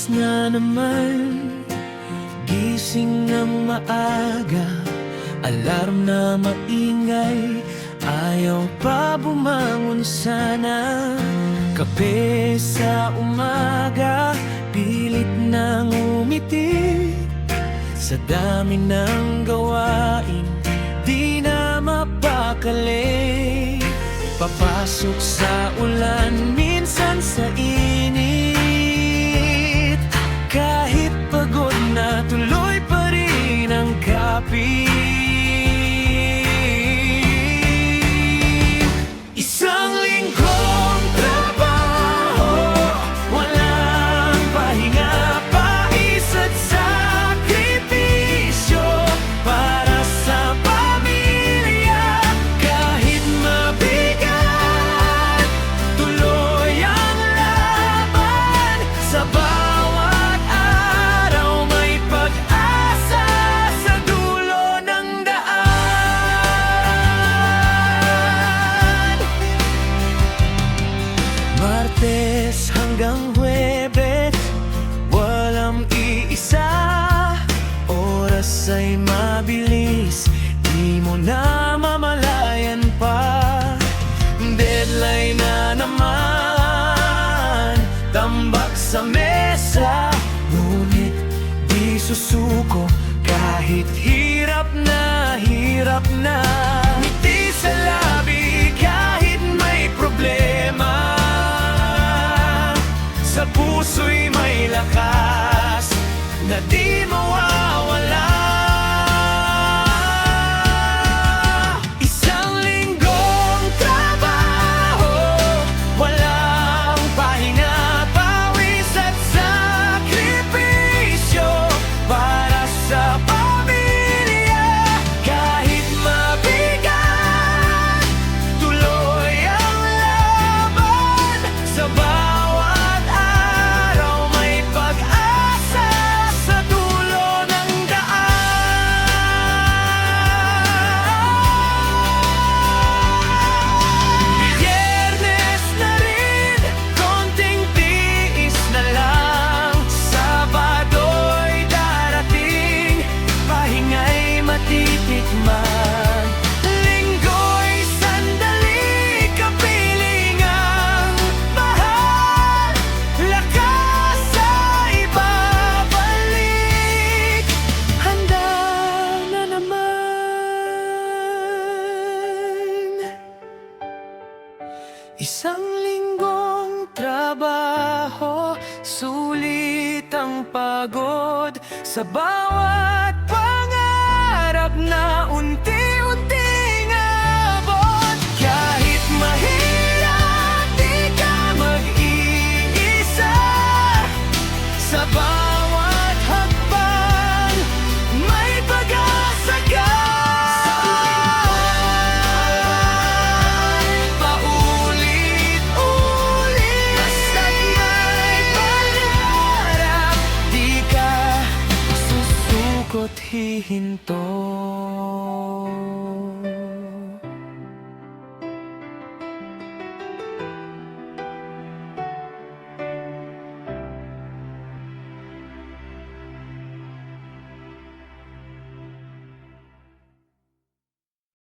na naman, gising ng maaga, alarm na maingay, ayaw pa bumangon sana. Kape sa umaga, pilit nang umiti. Sa dami ng gawain, di na mapakali. Papasok sa ulan, minsan sa init. Kahit pagod na, tuloy pa rin ang kapit. Isang linggong trabaho, walang pahinga, paisat sakripisyo para sa pamilya. Kahit mabigat, tuloy ang laban. Sa bawat araw may pag-asa sa dulo ng daan. Martes hanggang Huwebes, walang iisa. Oras ay mabilis, di mo na mamalayan pa. Deadline na naman, tambak sa mesa. Ngunit di susuko kahit hirap na hirap na. Ngiti sa labi kahit may problema. Sa puso'y may lakas na di mawawala. Isang linggong trabaho, walang pahinga, pawis at sakripisyo para sa pamilya. Kahit mabigat, tuloy ang laban. Sa bawat araw may pag-asa sa dulo ng daan. Biyernes na rin, konting tiis na lang. Sabado'y darating, pahinga'y matitikman. Linggo'y sandali, kapiling ang mahal. Lakas sa ibabalik, handa na naman. Isang linggong trabaho, sulit ang pagod. Sa bawat pangarap na unti-unting abot. Kahit mahirap, di ka mag-iisa. Sa bawat hakbang, may pag-asa ka. Paulit-ulit, basta't may pangarap, di ka susukot hihinto.